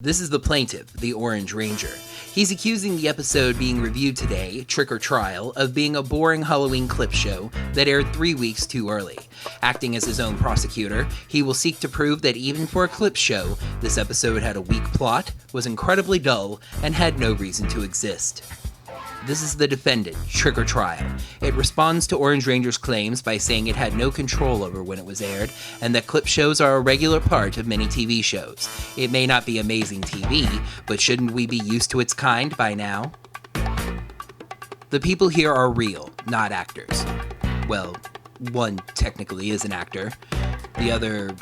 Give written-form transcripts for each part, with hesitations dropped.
This is the plaintiff, the Orange Ranger. He's accusing the episode being reviewed today, Trick or Trial, of being a boring Halloween clip show that aired 3 weeks too early. Acting as his own prosecutor, he will seek to prove that even for a clip show, this episode had a weak plot, was incredibly dull, and had no reason to exist. This is the defendant, Trick or Trial. It responds to Orange Ranger's claims by saying it had no control over when it was aired, and that clip shows are a regular part of many TV shows. It may not be amazing TV, but shouldn't we be used to its kind by now? The people here are real, not actors. Well, one technically is an actor, the other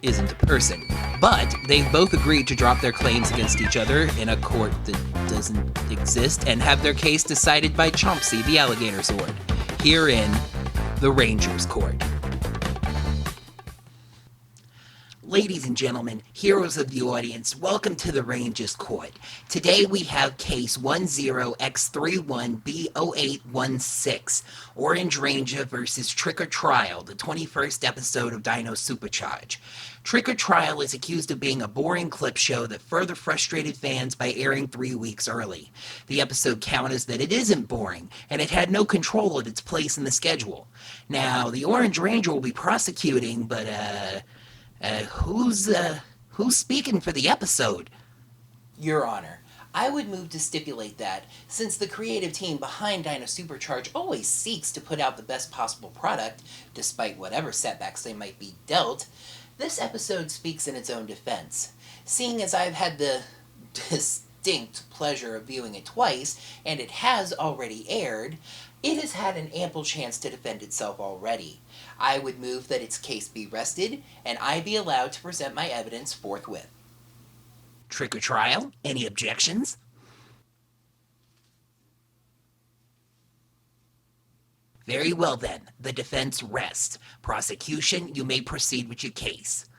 isn't a person. But they've both agreed to drop their claims against each other in a court that doesn't exist and have their case decided by Chomsky, the alligator sword, here in the Rangers Court. Ladies and gentlemen, heroes of the audience, welcome to the Rangers Court. Today we have case 10X31B0816, Orange Ranger versus Trick or Trial, the 21st episode of Dino SuperCharge. Trick or Trial is accused of being a boring clip show that further frustrated fans by airing 3 weeks early. The episode counters that it isn't boring, and it had no control of its place in the schedule. Now, the Orange Ranger will be prosecuting, but, who's speaking for the episode? Your Honor, I would move to stipulate that, since the creative team behind Dino SuperCharge always seeks to put out the best possible product, despite whatever setbacks they might be dealt, this episode speaks in its own defense. Seeing as I've had the distinct pleasure of viewing it twice, and it has already aired, it has had an ample chance to defend itself already. I would move that its case be rested, and I be allowed to present my evidence forthwith. Trick or Trial? Any objections? Very well then, the defense rests. Prosecution, you may proceed with your case.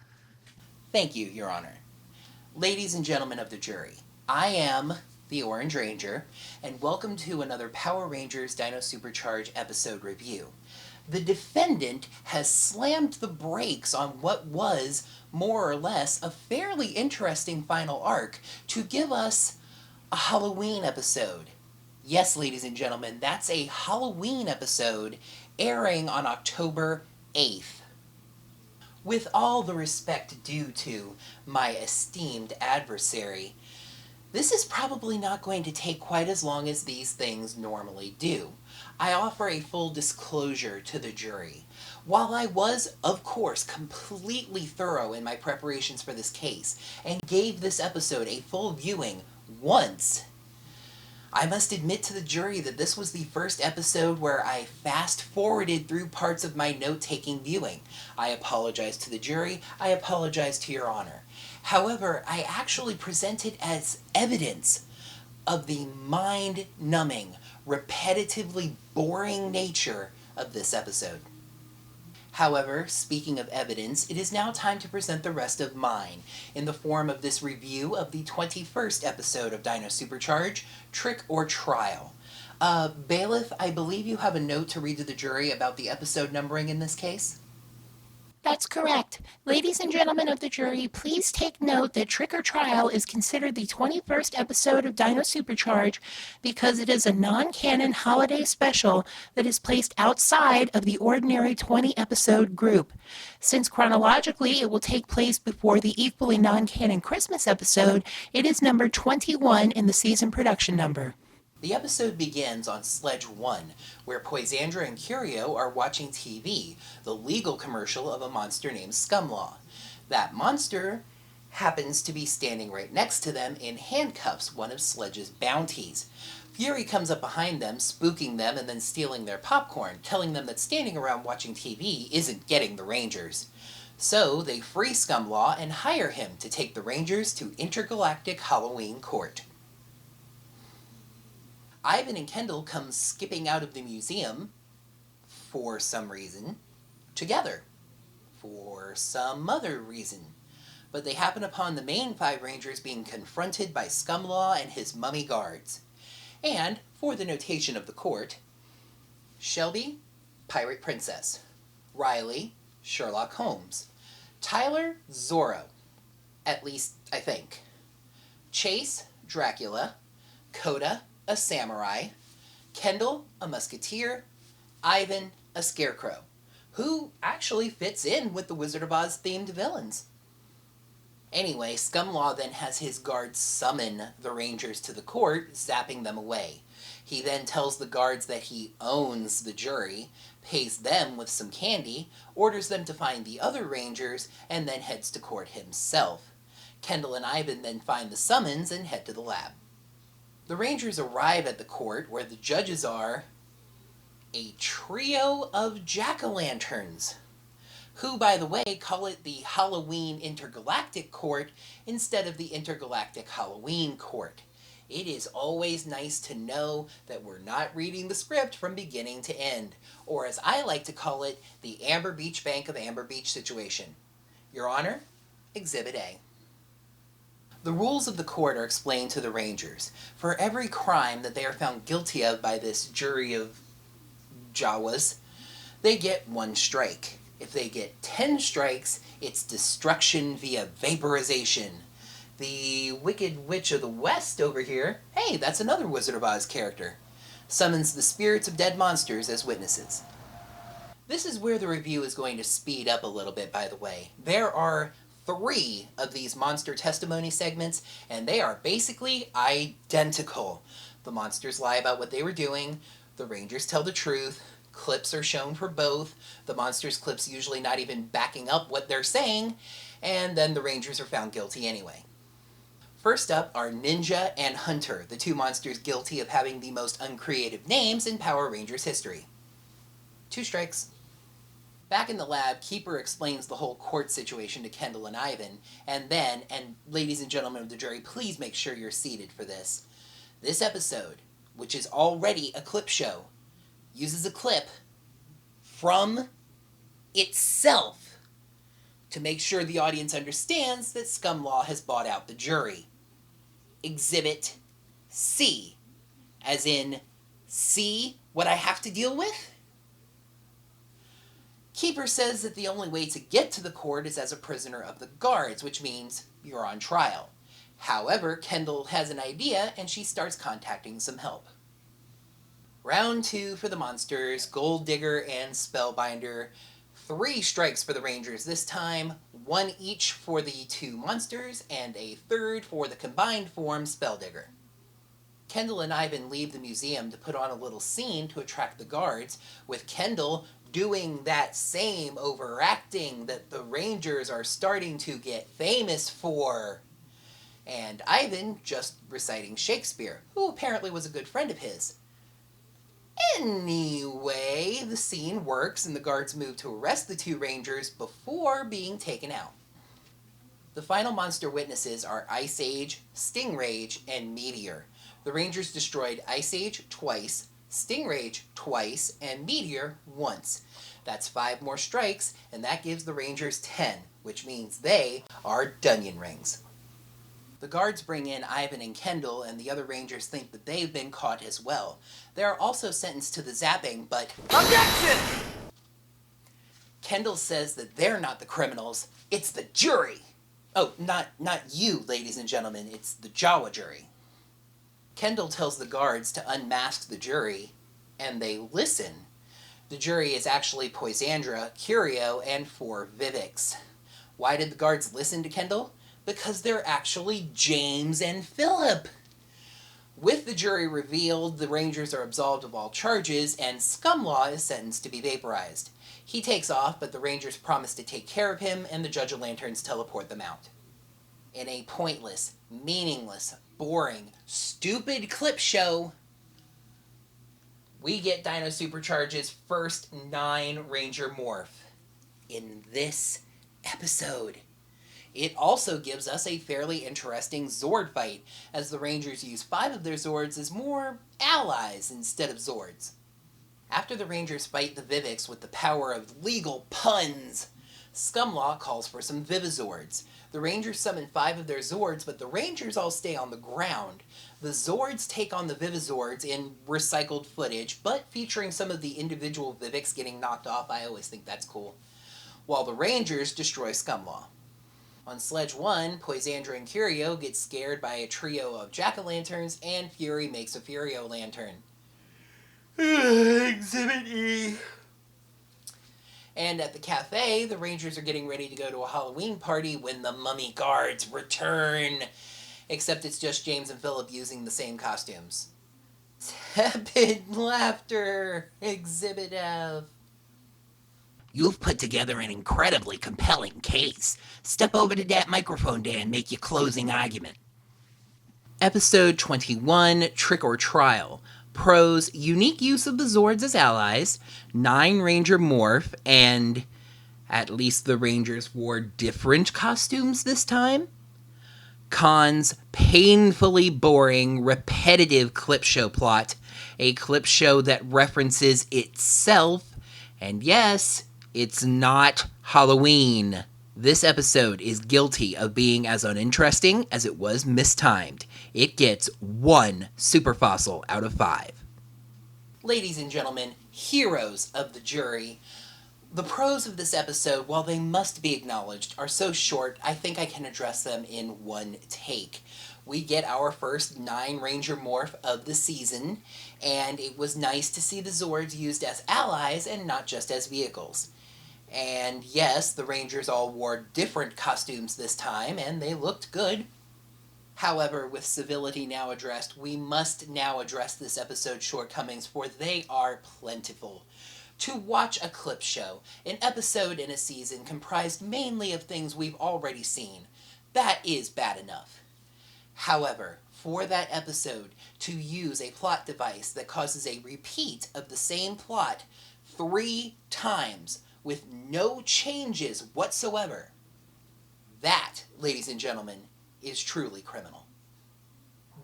Thank you, Your Honor. Ladies and gentlemen of the jury, I am the Orange Ranger, and welcome to another Power Rangers Dino SuperCharge episode review. The defendant has slammed the brakes on what was, more or less, a fairly interesting final arc to give us a Halloween episode. Yes, ladies and gentlemen, that's a Halloween episode airing on October 8th. With all the respect due to my esteemed adversary, this is probably not going to take quite as long as these things normally do. I offer a full disclosure to the jury. While I was, of course, completely thorough in my preparations for this case, and gave this episode a full viewing once, I must admit to the jury that this was the first episode where I fast-forwarded through parts of my note-taking viewing. I apologize to the jury. I apologize to Your Honor. However, I actually present it as evidence of the mind-numbing, repetitively boring nature of this episode. However, speaking of evidence, it is now time to present the rest of mine, in the form of this review of the 21st episode of Dino SuperCharge, Trick or Trial. Bailiff, I believe you have a note to read to the jury about the episode numbering in this case? That's correct. Ladies and gentlemen of the jury, please take note that Trick or Trial is considered the 21st episode of Dino SuperCharge because it is a non-canon holiday special that is placed outside of the ordinary 20-episode group. Since chronologically it will take place before the equally non-canon Christmas episode, it is number 21 in the season production number. The episode begins on Sledge 1, where Poisandra and Curio are watching TV, the legal commercial of a monster named Scumlaw. That monster happens to be standing right next to them in handcuffs, one of Sledge's bounties. Fury comes up behind them, spooking them and then stealing their popcorn, telling them that standing around watching TV isn't getting the Rangers. So they free Scumlaw and hire him to take the Rangers to Intergalactic Halloween Court. Ivan and Kendall come skipping out of the museum, for some reason, together, for some other reason. But they happen upon the main 5 Rangers being confronted by Scumlaw and his mummy guards. And, for the notation of the court, Shelby, Pirate Princess. Riley, Sherlock Holmes. Tyler, Zorro. At least, I think. Chase, Dracula, Coda, a samurai, Kendall, a musketeer, Ivan, a scarecrow, who actually fits in with the Wizard of Oz themed villains. Anyway, Scumlaw then has his guards summon the Rangers to the court, zapping them away. He then tells the guards that he owns the jury, pays them with some candy, orders them to find the other Rangers, and then heads to court himself. Kendall and Ivan then find the summons and head to the lab. The Rangers arrive at the court where the judges are a trio of jack-o'-lanterns, who, by the way, call it the Halloween Intergalactic Court instead of the Intergalactic Halloween Court. It is always nice to know that we're not reading the script from beginning to end, or as I like to call it, the Amber Beach Bank of Amber Beach situation. Your Honor, Exhibit A. The rules of the court are explained to the Rangers. For every crime that they are found guilty of by this jury of Jawas, they get 1 strike. If they get 10 strikes, it's destruction via vaporization. The Wicked Witch of the West over here, hey, that's another Wizard of Oz character, summons the spirits of dead monsters as witnesses. This is where the review is going to speed up a little bit, by the way. There are 3 of these monster testimony segments, and they are basically identical. The monsters lie about what they were doing, the Rangers tell the truth, clips are shown for both, the monsters' clips usually not even backing up what they're saying, and then the Rangers are found guilty anyway. First up are Ninja and Hunter, the 2 monsters guilty of having the most uncreative names in Power Rangers history. 2 strikes. Back in the lab, Keeper explains the whole court situation to Kendall and Ivan, and then, and ladies and gentlemen of the jury, please make sure you're seated for this. This episode, which is already a clip show, uses a clip from itself to make sure the audience understands that Scumlaw has bought out the jury. Exhibit C, as in, see what I have to deal with? Keeper says that the only way to get to the court is as a prisoner of the guards, which means you're on trial. However, Kendall has an idea and she starts contacting some help. Round 2 for the monsters, Gold Digger and Spellbinder. 3 strikes for the Rangers this time, 1 each for the 2 monsters, and a 3rd for the combined form Spelldigger. Kendall and Ivan leave the museum to put on a little scene to attract the guards, with Kendall doing that same overacting that the Rangers are starting to get famous for, and Ivan just reciting Shakespeare, who apparently was a good friend of his. Anyway, the scene works and the guards move to arrest the 2 Rangers before being taken out. The final monster witnesses are Ice Age, Stingrage, and Meteor. The Rangers destroyed Ice Age twice, Stingrage twice, and Meteor once. That's 5 more strikes, and that gives the Rangers 10, which means they are Dunyan Rings. The guards bring in Ivan and Kendall, and the other Rangers think that they've been caught as well. They are also sentenced to the zapping, but objection! Kendall says that they're not the criminals, it's the jury. Oh, not you, ladies and gentlemen, it's the Jawa jury. Kendall tells the guards to unmask the jury, and they listen. The jury is actually Poisandra, Curio, and 4 Viveks. Why did the guards listen to Kendall? Because they're actually James and Philip. With the jury revealed, the Rangers are absolved of all charges, and Scumlaw is sentenced to be vaporized. He takes off, but the Rangers promise to take care of him, and the Judge-O-Lanterns teleport them out. In a pointless, meaningless, boring, stupid clip show, we get Dino SuperCharge's first 9 Ranger morph in this episode. It also gives us a fairly interesting Zord fight, as the Rangers use 5 of their Zords as more allies instead of Zords. After the Rangers fight the Viveks with the power of legal puns, Scumlaw calls for some Vivazords. The Rangers summon 5 of their Zords, but the Rangers all stay on the ground. The Zords take on the Vivazords in recycled footage, but featuring some of the individual Viveks getting knocked off. I always think that's cool. While the Rangers destroy Scumlaw. On Sledge 1, Poisandra and Curio get scared by a trio of jack-o'-lanterns, and Fury makes a Furio lantern. Exhibit E. And at the cafe, the Rangers are getting ready to go to a Halloween party when the mummy guards return. Except it's just James and Philip using the same costumes. Tepid laughter. Exhibit F. You've put together an incredibly compelling case. Step over to that microphone there and make your closing argument. Episode 21, Trick or Trial. Pros, unique use of the Zords as allies, 9 Ranger morph, and at least the Rangers wore different costumes this time. Cons, painfully boring, repetitive clip show plot, a clip show that references itself, and yes, it's not Halloween. This episode is guilty of being as uninteresting as it was mistimed. It gets 1 super fossil out of 5. Ladies and gentlemen, heroes of the jury, the pros of this episode, while they must be acknowledged, are so short, I think I can address them in one take. We get our first 9 Ranger morph of the season, and it was nice to see the Zords used as allies and not just as vehicles. And yes, the Rangers all wore different costumes this time, and they looked good. However, with civility now addressed, we must now address this episode's shortcomings, for they are plentiful. To watch a clip show, an episode in a season comprised mainly of things we've already seen, that is bad enough. However, for that episode to use a plot device that causes a repeat of the same plot 3 times with no changes whatsoever, that, ladies and gentlemen, is truly criminal.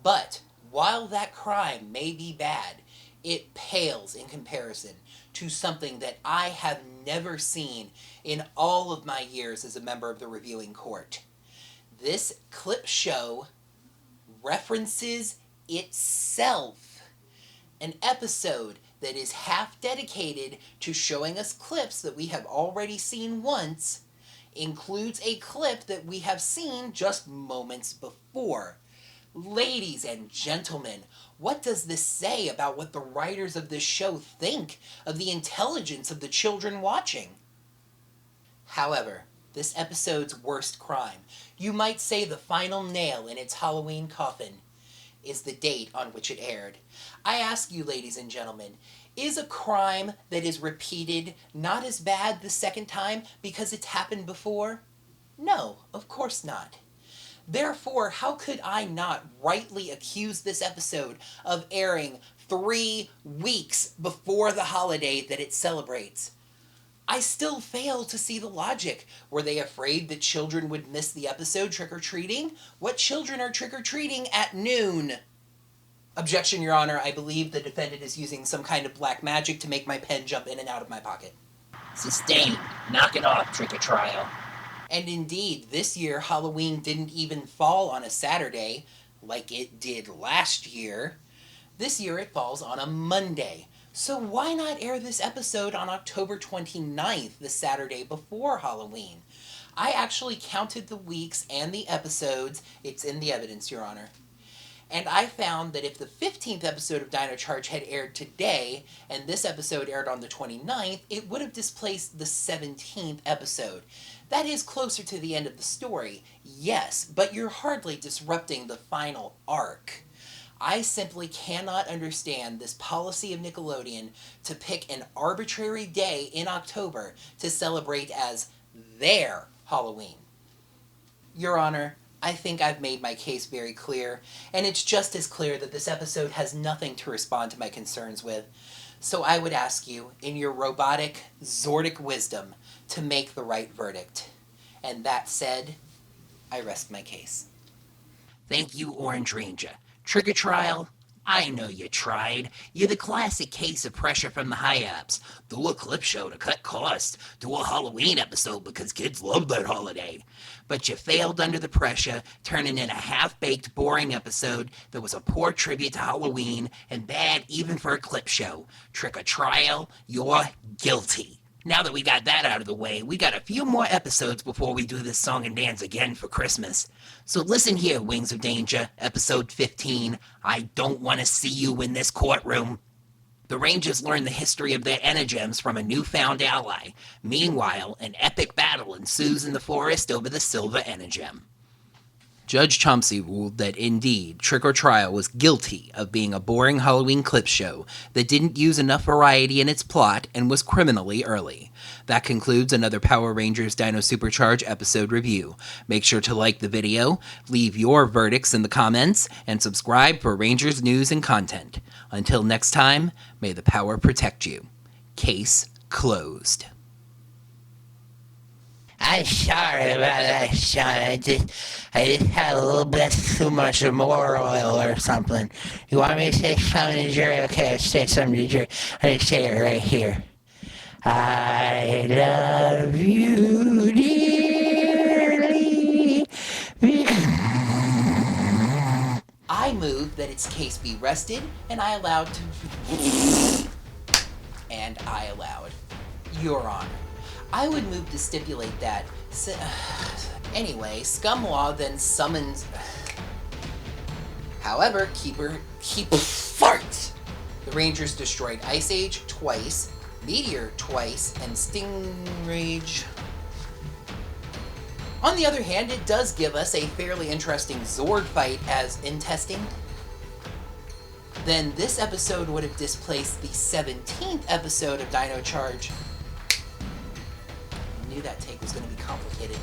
But while that crime may be bad, it pales in comparison to something that I have never seen in all of my years as a member of the reviewing court. This clip show references itself. An episode that is half dedicated to showing us clips that we have already seen once includes a clip that we have seen just moments before. Ladies and gentlemen, what does this say about what the writers of this show think of the intelligence of the children watching? However, this episode's worst crime, you might say the final nail in its Halloween coffin, is the date on which it aired. I ask you, ladies and gentlemen, is a crime that is repeated not as bad the second time because it's happened before? No, of course not. Therefore, how could I not rightly accuse this episode of airing 3 weeks before the holiday that it celebrates? I still fail to see the logic. Were they afraid that children would miss the episode trick-or-treating? What children are trick-or-treating at noon? Objection, Your Honor. I believe the defendant is using some kind of black magic to make my pen jump in and out of my pocket. Sustained. Knock it off, Trick or Trial. And indeed, this year Halloween didn't even fall on a Saturday like it did last year. This year it falls on a Monday. So why not air this episode on October 29th, the Saturday before Halloween? I actually counted the weeks and the episodes. It's in the evidence, Your Honor. And I found that if the 15th episode of Dino Charge had aired today, and this episode aired on the 29th, it would have displaced the 17th episode. That is closer to the end of the story, yes, but you're hardly disrupting the final arc. I simply cannot understand this policy of Nickelodeon to pick an arbitrary day in October to celebrate as their Halloween. Your Honor, I think I've made my case very clear, and it's just as clear that this episode has nothing to respond to my concerns with. So I would ask you, in your robotic, Zordic wisdom, to make the right verdict. And that said, I rest my case. Thank you, Orange Ranger. Trick or Trial? I know you tried. You're the classic case of pressure from the high-ups. Do a clip show to cut costs. Do a Halloween episode because kids love that holiday. But you failed under the pressure, turning in a half-baked, boring episode that was a poor tribute to Halloween and bad even for a clip show. Trick or Trial, you're guilty. Now that we got that out of the way, we got a few more episodes before we do this song and dance again for Christmas. So listen here, Wings of Danger, episode 15. I don't want to see you in this courtroom. The Rangers learn the history of their energems from a newfound ally. Meanwhile, an epic battle ensues in the forest over the silver energem. Judge Chomsky ruled that indeed, Trick or Trial was guilty of being a boring Halloween clip show that didn't use enough variety in its plot and was criminally early. That concludes another Power Rangers Dino SuperCharge episode review. Make sure to like the video, leave your verdicts in the comments, and subscribe for Rangers news and content. Until next time, may the power protect you. Case closed. I'm sorry about that, Sean. I just had a little bit too much motor oil or something. You want me to say something to jury? Okay, I'll say something to jury. I'm going to say it right here. I love you dearly. I move that its case be rested, and I allowed to... and I allowed. Your Honor. I would move to stipulate that... Anyway, Scumlaw then summons... However, keep farts! The Rangers destroyed Ice Age twice, Meteor twice, and Stingrage... On the other hand, it does give us a fairly interesting Zord fight as in testing. Then this episode would have displaced the 17th episode of Dino Charge. I knew that take was going to be complicated.